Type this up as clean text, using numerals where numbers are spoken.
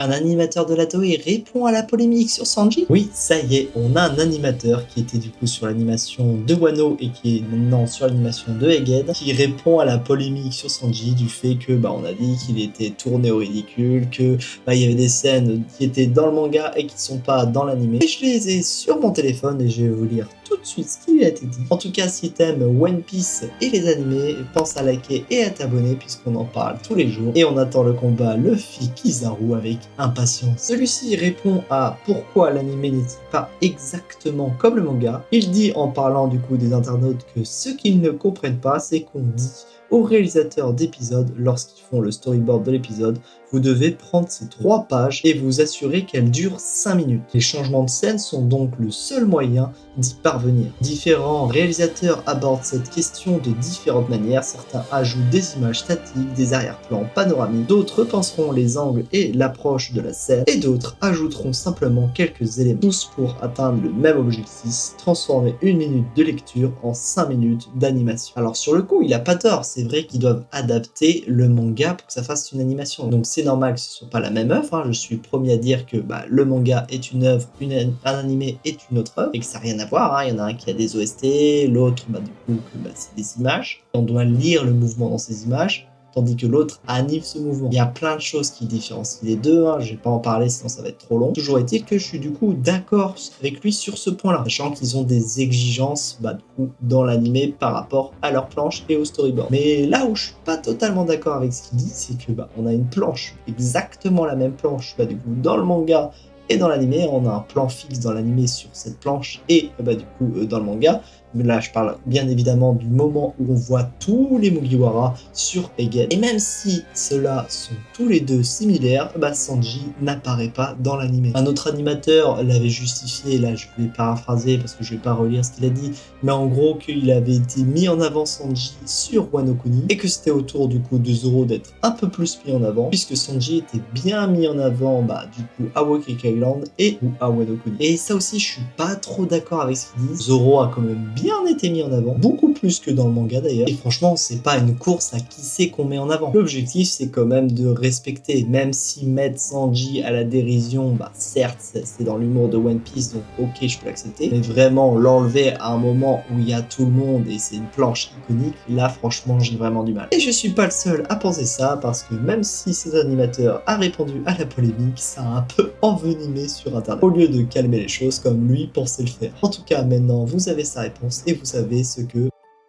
Un animateur de la Toei répond à la polémique sur Sanji? Oui, ça y est, on a un animateur qui était du coup sur l'animation de Wano et qui est maintenant sur l'animation de Egghead, qui répond à la polémique sur Sanji du fait que on a dit qu'il était tourné au ridicule, que il y avait des scènes qui étaient dans le manga et qui sont pas dans l'animé. Et je les ai sur mon téléphone et je vais vous lire tout de suite ce qui lui a été dit. En tout cas, si t'aimes One Piece et les animés, pense à liker et à t'abonner puisqu'on en parle tous les jours. Et on attend le combat Luffy-Kizaru avec impatience. Celui-ci répond à pourquoi l'animé n'est-il pas exactement comme le manga. Il dit en parlant du coup des internautes que ce qu'ils ne comprennent pas, c'est qu'on dit aux réalisateurs d'épisodes, lorsqu'ils font le storyboard de l'épisode, vous devez prendre ces 3 pages et vous assurer qu'elles durent 5 minutes. Les changements de scène sont donc le seul moyen d'y parvenir. Différents réalisateurs abordent cette question de différentes manières. Certains ajoutent des images statiques, des arrière-plans panoramiques, d'autres penseront les angles et l'approche de la scène, et d'autres ajouteront simplement quelques éléments, tous pour atteindre le même objectif, transformer 1 minute de lecture en 5 minutes d'animation. Alors sur le coup, il a pas tort, c'est vrai qu'ils doivent adapter le manga pour que ça fasse une animation. Donc c'est normal que ce soit pas la même œuvre, hein. Je suis le premier à dire que le manga est une œuvre, un animé est une autre œuvre, et que ça n'a rien à voir, hein. Il y en a un qui a des OST, l'autre du coup c'est des images. On doit lire le mouvement dans ces images, tandis que l'autre anime ce mouvement. Il y a plein de choses qui différencient les deux, hein. Je vais pas en parler sinon ça va être trop long. Toujours est-il que je suis du coup d'accord avec lui sur ce point-là, sachant qu'ils ont des exigences du coup dans l'animé par rapport à leur planche et au storyboard. Mais là où je suis pas totalement d'accord avec ce qu'il dit, c'est que on a une planche, exactement la même planche du coup dans le manga et dans l'animé. On a un plan fixe dans l'animé sur cette planche et du coup dans le manga. Mais là, je parle bien évidemment du moment où on voit tous les Mugiwara sur Egghead. Et même si ceux-là sont tous les deux similaires, Sanji n'apparaît pas dans l'animé. Un autre animateur l'avait justifié, là je vais paraphraser parce que je vais pas relire ce qu'il a dit, mais en gros qu'il avait été mis en avant Sanji sur Wano Kuni et que c'était au tour du coup de Zoro d'être un peu plus mis en avant, puisque Sanji était bien mis en avant du coup à Wake Island et à Wano Kuni. Et ça aussi, je suis pas trop d'accord avec ce qu'il dit. Zoro a quand même bien été mis en avant, beaucoup plus que dans le manga d'ailleurs. Et franchement, c'est pas une course à qui c'est qu'on met en avant. L'objectif, c'est quand même de respecter, même si mettre Sanji à la dérision, certes, c'est dans l'humour de One Piece, donc ok, je peux l'accepter. Mais vraiment, l'enlever à un moment où il y a tout le monde et c'est une planche iconique, là, franchement, j'ai vraiment du mal. Et je suis pas le seul à penser ça, parce que même si cet animateur a répondu à la polémique, ça a un peu envenimé sur internet, au lieu de calmer les choses comme lui pensait le faire. En tout cas, maintenant, vous avez sa réponse et vous savez ce que